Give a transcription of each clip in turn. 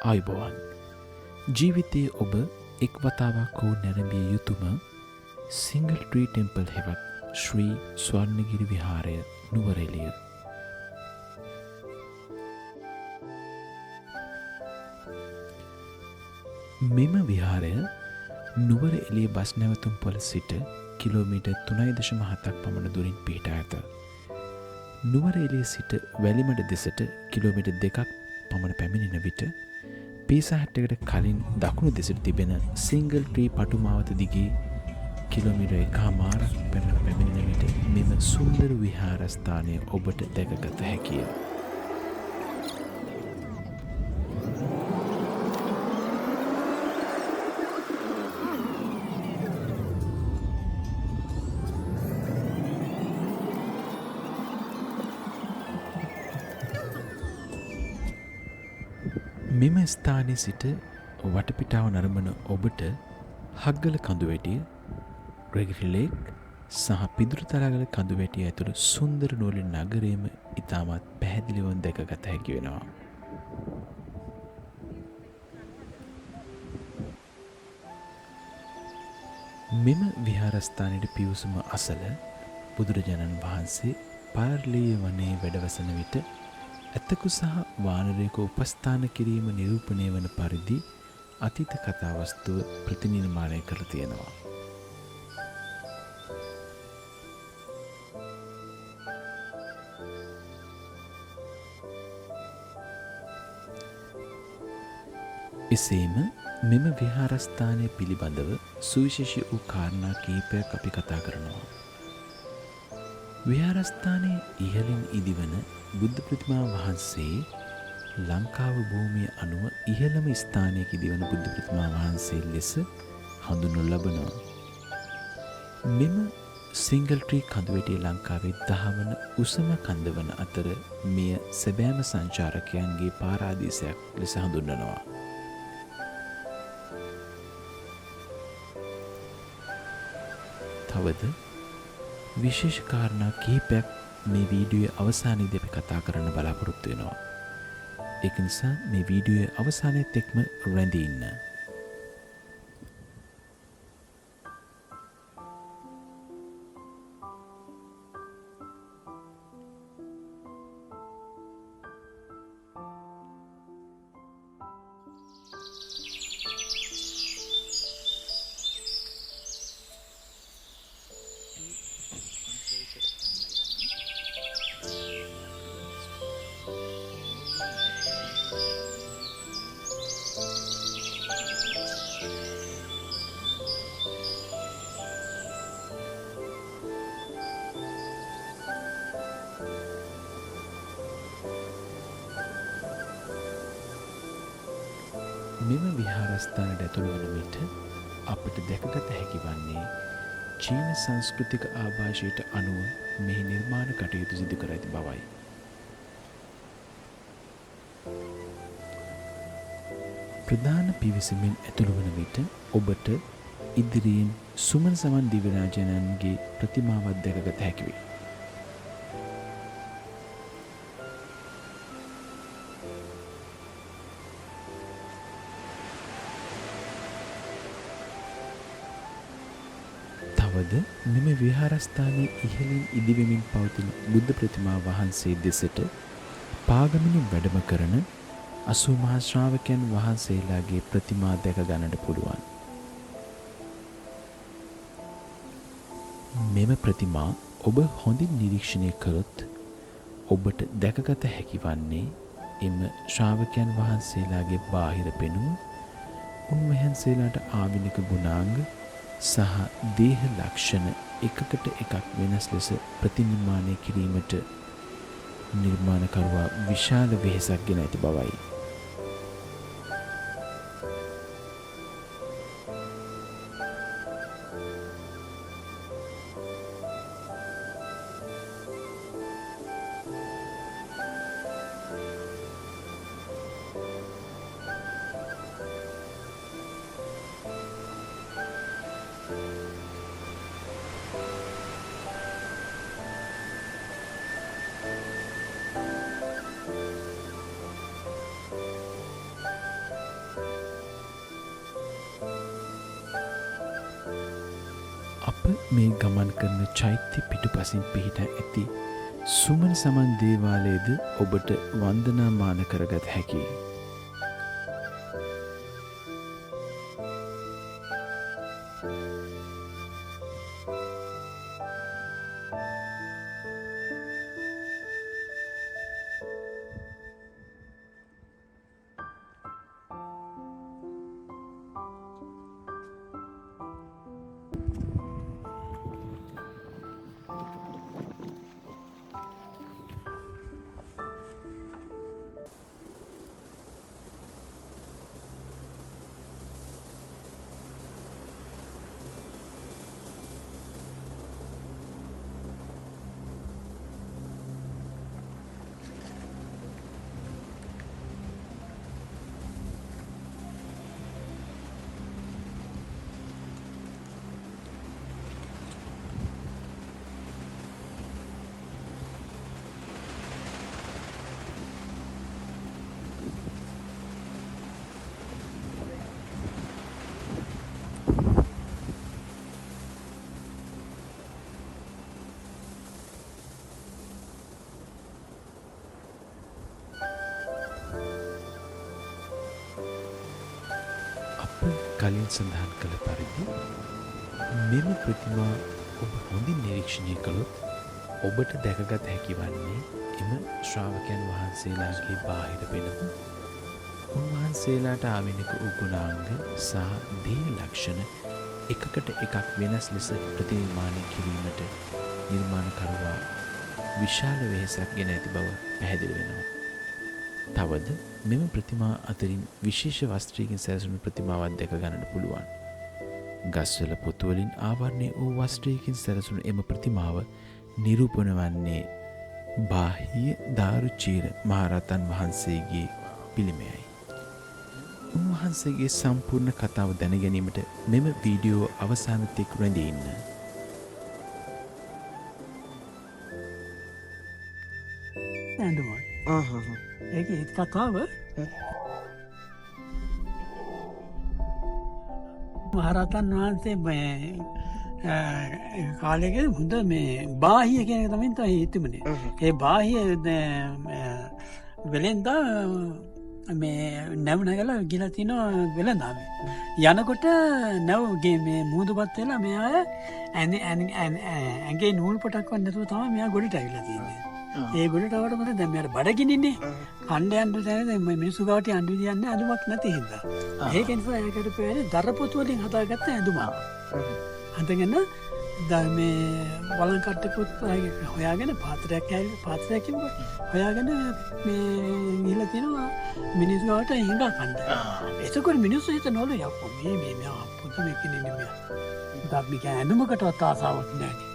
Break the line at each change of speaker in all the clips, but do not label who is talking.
ආයුබෝවන්. ජීවිතයේ ඔබ එක් වතාවක් හෝ නැරඹිය යුතුම සිංගල් ට්‍රී ටෙම්පල් හෙවත් ශ්‍රී ස්වර්ණගිරි විහාරය නුවරඑළිය. මෙම විහාරය නුවරඑළිය බස් නැවතුම් පොළ සිට කිලෝමීටර් 3.7ක් පමණ දුරින් පිහිටා ඇත. නුවරඑළිය සිට වැලිමඩ දෙසට කිලෝමීටර් 2ක් පමණ පැමිණෙන විට පීසහට්ටකට කලින් දකුණු දෙසට තිබෙන සිංගල් ට්‍රී පටුමාවත දිගේ කිලෝමීටර් 1.5ක් පමණ පැමිණෙන විට මෙම සුන්දර විහාරස්ථානය ඔබට දැකගත හැකිය. මෙම ස්ථානයේ සිට වටපිටාව නරඹන ඔබට හග්ගල කඳුවැටිය, ග්‍රෙගරි ලේක් සහ පිදුරු තලාගල කඳුවැටිය ඇතුළු සුන්දර නුවර නගරයම ඉතාමත් පැහැදිලිව දැකගත හැකි වෙනවා. මෙම විහාරස්ථානයේ පිවිසුම අසල බුදුරජාණන් වහන්සේ පාරලීය වනයේ වැඩවසන විට ඇතකු සහ වානරයක උපස්ථාන කිරීම නිරූපණය වන පරිදි අතීත කතාවස්තුව ප්‍රතිනිර්මාණය කර තියෙනවා. එසේම මෙම විහාරස්ථානය පිළිබඳව සුවිශේෂී වූ කාරණා කිහිපයක් අපි කතා කරනවා. විහාරස්ථානයේ ඉහළින් ඉදිවන බුද්ධ ප්‍රතිමා වහන්සේ ලංකාව භූමිය අනුව ඉහළම ස්ථානයක ඉදිවන බුද්ධ ප්‍රතිමා වහන්සේ ලෙස හඳුන්වනු ලබනවා. මෙම සිංගල් ට්‍රී කඳුවැටිය ලංකාවේ 10 වන උසම කන්ද වන අතර මෙය සැබෑම සංචාරකයන්ගේ පාරාදීසයක් ලෙස හඳුන්වනවා. තවද විශේෂ කාරණා කිහිපයක් මේ වීඩියෝයේ අවසානයේදී අපි කතා කරන්න බලාපොරොත්තු වෙනවා. ඒක නිසා මේ වීඩියෝයේ අවසානයේ තෙක්ම රැඳී ඉන්න. මෙම විහාරස්ථානයට ඇතුළු වන විට අපට දැකගත හැකි වන්නේ චීන සංස්කෘතික ආభాෂයට අනුව මෙහි නිර්මාණ කටයුතු සිදු කර ඇති බවයි. ප්‍රධාන පිවිසෙමින් ඇතුළු වන විට ඔබට ඉදිරියෙන් සුමන සමන් දිව්‍ය රාජානන්ගේ ප්‍රතිමාවක් දැකගත හැකි වේ. තවද මෙම විහාරස්ථානයේ ඉහළින් ඉදිවෙමින් පවතින බුද්ධ ප්‍රතිමා වහන්සේ දෙසට පාගමනින් වැඩම කරන අසුමහා ශ්‍රාවකයන් වහන්සේලාගේ ප්‍රතිමා දැක ගන්නට පුළුවන්. මෙම ප්‍රතිමා ඔබ හොඳින් නිරීක්ෂණය කළොත් ඔබට දැකගත හැකි වන්නේ එම ශ්‍රාවකයන් වහන්සේලාගේ බාහිර පෙනුම, උන්වහන්සේලාට ආවිනික ගුණාංග සහ දේහ ලක්ෂණ එකකට එකක් වෙනස් ලෙස ප්‍රතිනිර්මාණය කිරීමට නිර්මාණකරුවා විශාල වෙහෙසක් ගෙන ඇති බවයි. මේ ගමන් කරන චෛත්‍ය පිටුපසින් පිහිටා ඇති සුමන සමන් දේවාලයේද ඔබට වන්දනාමාන කරගත හැකියි. කලින් සඳහන් කළ පරිදි මෙම ප්‍රතිමා ඔබ හොඳින් නිරීක්ෂණය කළොත් ඔබට දැකගත හැකි වන්නේ එම ශ්‍රාවකයන් වහන්සේලාගේ බාහිර පෙනුම, උන්වහන්සේලාට ආවෙනික උගුණාංග සහ දේහ ලක්ෂණ එකකට එකක් වෙනස් ලෙස ප්‍රතිනිර්මාණය කිරීමට නිර්මාණකරුවා විශාල වෙහෙසක් ගෙන ඇති බව පැහැදිලි වෙනවා. තවද මෙම ප්‍රතිමා අතරින් විශේෂ වස්ත්‍රයකින් සැරසුණු ප්‍රතිමාවක් දැක ගන්නට පුළුවන්. ගස්වල පොතුවලින් ආවරණය වූ වස්ත්‍රයකින් සැරසුණු එම ප්‍රතිමාව නිරූපණය වන්නේ බාහ්‍ය දාරුචීර මහරහතන් වහන්සේගේ පිළිමයයි. උන්වහන්සේගේ සම්පූර්ණ කතාව දැන ගැනීමට මෙම වීඩියෝ අවසාන තෙක් රැඳී ඉන්න.
ඒක ඒත් කතාව මහරහතන් වහන්සේ කාලයක හොඳ මේ බාහිය කියන තමයි හිතමනේ. ඒ බාහිය වෙලෙන්දා මේ නැව නැගලා ගිලා තිනවා වෙලඳාම. යනකොට නැවගේ මේ මුහුදුපත් වෙලා මෙයා ඇඟේ නූල් පොටක් වත් නැතුව තමයි මෙයා ගොඩට ඇවිල්ලා තියෙන්නේ. ඒ ගොඩට ආවට මට දැන් මෙයාට බඩගිනින්නේ. කණ්ඩ යන්න තැන මිනිස්සු ගාවට යන්න විදියන්නේ ඇඳුමක් නැති හින්දා. ඒක නිසා ඒකට පෙරේ දරපොතු වලින් හදාගත්ත ඇඳුමක්. අඳගෙන මේ වලන් කට්ටකුත් හොයාගෙන පාත්‍රයක් කිව්වා. හොයාගෙන මේ ගිහලා තිනවා මිනිස්සු ගාවට හිඟා කන්න. එතකොට මිනිස්සු හිතනවලු යප්පෝ මේ පුතු මේ කිනින්නේ මෙයා. අපි කියන්නේ ඇඳුමකටවත් ආසාවක් නැහැ.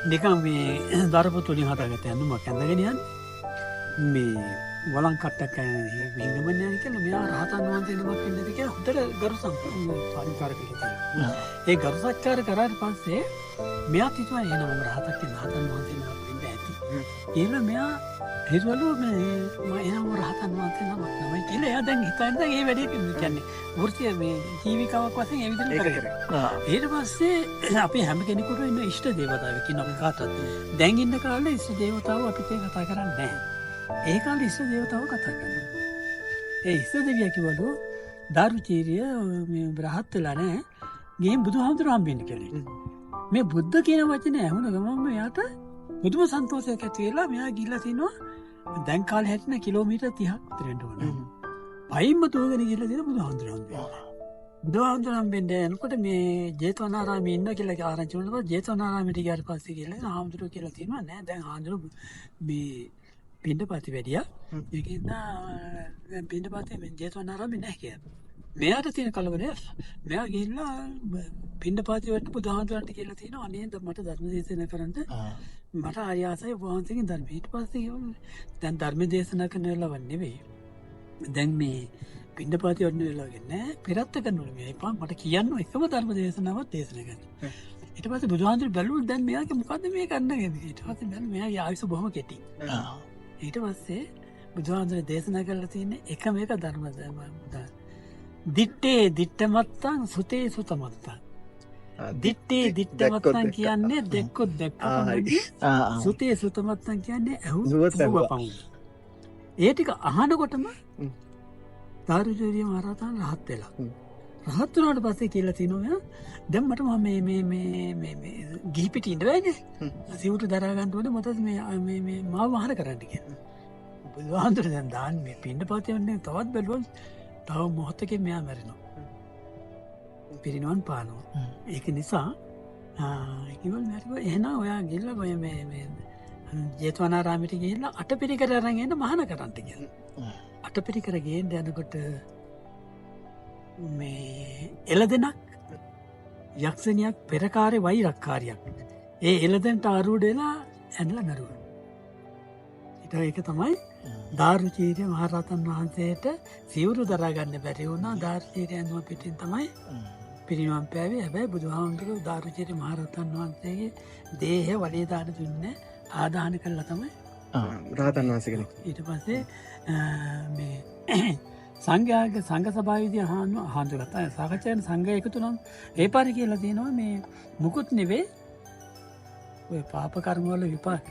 නිකන් මේ දරපොතු වලින් හදාගත්ත ඇඳුමක් ඇඳගෙන යන්නේ. මේ වලන් කට්ටක් හිඟමන්නේ නැහැ කියලා මෙයා රහතන් වහන්සේ නමක් ඉන්නද කියලා හොඳට ගරු සත්කාර කළා. ඒ ගරු සත්කාර කරාට පස්සේ මෙයා හිතුවා එනම රහතක් කියන රහතන් වහන්සේ නමක් වෙන්න ඇති. ඒලා මෙයා හිතවලු මේ එනම රහතන් වහන්සේ නමක් තමයි කියලා එයා දැන් හිතන්නේ ඒ වැඩේ කියන්නේ වෘත්තිය මේ ජීවිකාවක් වශයෙන් ඒ විදිහට කරගෙන. ඊට පස්සේ අපි හැම කෙනෙකුටම ඉන්න ඉෂ්ට දේවතාවෙක් කියන අපි කාටවත් දැන් ඉන්න කාලේ ඉෂ්ට දේවතාවෝ අපිට කතා කරන්නේ නැහැ. ඒ කාලේ ඉෂ්ට දේවතාවෝ කතා කරනවා. ඒ ඉෂ්ට දෙවියා කිව්වලු දාරුචීරිය මේ රහත් වෙලා නැහැ. ගිහින් බුදුහාමුදුරුවෝ හම්බෙන්න කියලා. මේ බුද්ධ කියන වචනේ ඇහුන ගමන් මෙයාට පුදුම සන්තෝෂයක් ඇති වෙලා මෙයා ගිහිල්ලා තිනවා දැන් කාලේ හැටින කිලෝමීටර් 30ක් විතර යන්න ඕන. පයින්ම දුවගෙන ගිහිල්ලා තියෙන බුදුහාමුදුරුවෝ. බුදුහාමුදුරුවෝ හම්බෙන්න යනකොට මේ ජේතවනාරාමේ ඉන්න කියලා ආරංචි වුණා. ජේතවනාරාමේට ගියාට පස්සේ කියලා හාමුදුරුවෝ කියලා තියෙනවා නෑ දැන් හාමුදුරුවෝ මේ පින්ඩපාති වැඩියා. ඒකෙන්ද දැන් පින්ඩපාතේ මේ ජේතවනාරාමේ නැහැ කියලා. මෙයාට තියෙන කලබලය මෙයා ගිහිල්ලා පින්ඩපාති වලට බුදුහාමුදුරන්ට කියලා තියෙනවා අනේ මට ධර්ම දේශනා කරන්න මට ආර්ය ආසයි වහන්සේගෙන් ධර්ම. ඊට පස්සේ දැන් ධර්ම දේශනා කරන වෙලාව නෙවෙයි. දැන් මේ පින්ඩපාති වඩන වෙලාව නෑ පෙරත්ත කරනවලු මේ එපා මට කියන්න එකම ධර්ම දේශනාවක් දේශනා කරන්න. ඊට පස්සේ බුදුහාමුදුරු බැලුවොත් දැන් මෙයාගේ මොකද්ද මේ කරන්නේ කියලා. ඊට පස්සේ දැන් මෙයාගේ ආයුෂ බොහොම කෙටි. ඊට පස්සේ බුදුහාමුදුරු දේශනා කරලා තියෙන්නේ එකම එක ධර්ම දිත්තේ දිට්ඨමත්තං සුතේ සුතමත්තං. දිත්තේ දිත්තමත්තන් කියන්නේ දෙක්කොත් දෙක්ක සුතේ සුතමත්තන් කියන්නේ ඇහුවපමු. ඒ ටික අහනකොටම දාරුචීරිය මහරහතන් රහත් වෙලා. රහත් වුණාට පස්සේ කියලා තිනවා දැන් මට මේ ගිහි පිටින් ඉන්න බෑනේ. සිවුරු දරා ගන්න ඕනේ මොකද මේ මාව වහන කරන්න කියලා. බුදුහාමුදුර දැන් දාන්න මේ පින්නපාතේ වන්නේ තවත් බැලුවොත් තව මොහොතකින් මෙයා මැරෙනවා. පිරිනවන් පානවා. ඒක නිසා කිව්වල මැරුවා එහෙනම් ඔයා ගිහලා මේ ජේතවනාරාමයට ගිහිල්ලා අටපිරිකර අරන් එන්න මහාන කරන්ට කියලා. අටපිරිකර ගේන්න යනකොට මේ එළදෙනක් යක්ෂණියක් පෙරකාරේ වෛරක්කාරියක්. ඒ එළදෙන්ට ආරූඪ වෙලා ඇනලා මැරුවා. ඒක තමයි දාරුචීරිය මහරහතන් වහන්සේට සිවුරු දරා ගන්න බැරි වුණා. දාරුචීරිය ඇඳුම පිටින් තමයි පිරිනිවන් පෑවේ. හැබැයි බුදුහාමුදුරුවෝ දාරුචීරිය මහරහතන් වහන්සේගේ දේහය වලේ දාන දුන්නේ ආදාහන කළා තමයි
රහතන් වහන්සේ කෙනෙක්.
ඊට පස්සේ මේ සංඝයාගේ සංඝ සභාවේදී හාමුදුරුවෝ සාකච්ඡා කරන සංඝයා එකතු නම් ඒ පාරේ කියලා තියෙනවා මේ මුකුත් නෙවෙයි ඔය පාප කර්ම වල විපාක.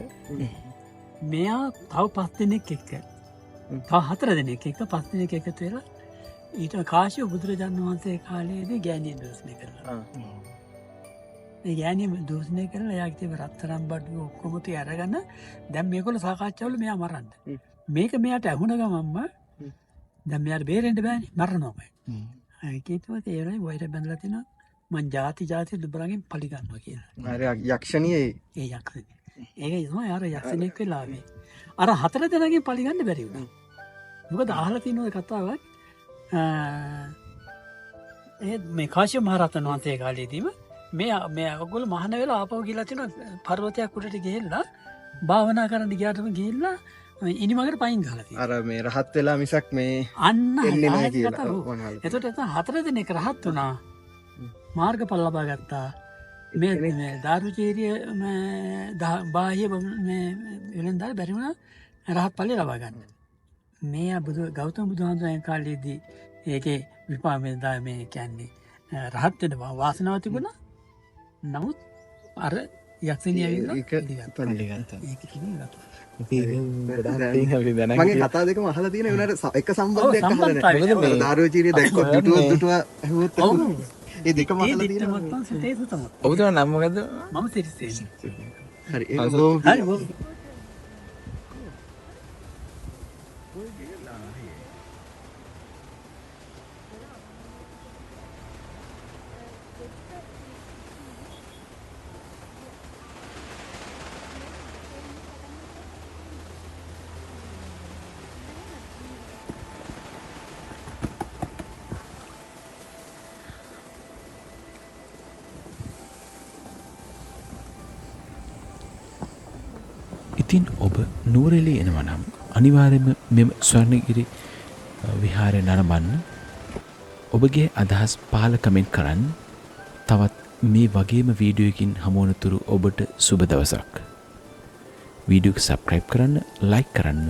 මෙයා තව 5 දෙනෙක් එක්ක තව 4 දෙනෙක් එක්ක 5 දෙනෙක් එකතු වෙලා ඊට කාශ්‍යප බුදුරජාණන් වහන්සේ කාලයේදී ගෑණියන් දෝෂණය කරලා. ඒ ගෑණියන් දෝෂණය කරලා එයාගේ තියෙන රත්තරන් බඩු ඔක්කොම තිය අරගෙන දැන් මේගොල්ලෝ සාකච්ඡාවල මෙයා මරන්න. මේක මෙයාට ඇහුණ ගමන්ම දැන් මෙයාට බේරෙන්න බෑනේ මරනවා. ඒකේතවත් ඒ වෙලාවේ වෛර බැඳලා තිනවා මං ಜಾති දුබරගෙන් පලි ගන්නවා කියලා.
අර යක්ෂණියේ
ඒ යක්ෂණිය. ඒක තමයි අර යක්ෂණෙක් වෙලා ආවේ. අර 4 දෙනාගෙන් පලි ගන්න බැරි වුණා. මොකද අහලා තියෙන ඔය කතාවක් මේ කාශ්‍යප මහරහතන් වහන්සේ කාලේදීම මේ ඔයගොල්ලෝ මහාන වෙලා ආපහු ගිහලා තිනවා පර්වතයක් උඩට ගිහිල්ලා භාවනා කරන්න ගියාටම ගිහිල්ලා ඉනිමගට පයින් ගහලා තියෙනවා.
අර මේ රහත් වෙලා මිසක් මේ
අන්න
එන්නේ නැහැ කියලා.
එතකොට 4 දෙනෙක් රහත් වුණා. මාර්ගඵල ලබා ගත්තා. මේ දාරුචීරිය බාහ්‍ය මේ වෙලෙන්දා බැරි වුණා රහත් ඵලෙ ලබා ගන්න. මේ ගෞතම බුදුහාමුදුරන් කාලේදී ඒකේ විපාමෙන්දා මේ කියන්නේ රහත් වෙන වාසනාව තිබුණා. නමුත් අර යක්ෂණිය ඇවිල්ලා ඒක පිළිගත්තා. ඒක කිව්වා.
මගේ කතා දෙකම අහලා තියෙන වෙනට එක සම්බන්ධයක් අහලා නැහැ. මොකද දාරුචීරිය දැක්කොත් දුටුවා ඇහුවොත් ඒ දෙකම අහලා තියෙනවා.
ඔබතුමා නම මොකද්ද?
මම සිරිසේන.
හරි ඒක
හරි
ඉතින් ඔබ නුවරඑළිය එනවා නම් අනිවාර්යයෙන්ම මෙම ස්වර්ණගිරි විහාරය නරඹන්න. ඔබගේ අදහස් පහළ කමෙන්ට් කරන්න. තවත් මේ වගේම වීඩියෝකින් හමුවන තුරු ඔබට සුබ දවසක්. වීඩියෝ එක සබ්ස්ක්‍රයිබ් කරන්න, ලයික් කරන්න,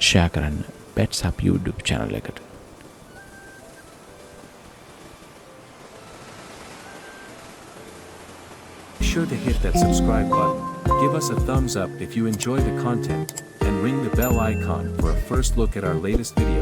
ෂෙයා කරන්න Pets Up YouTube channel එකට.
Be sure to hit that subscribe button, give us a thumbs up if you enjoy the content, and ring the bell icon for a first look at our latest video.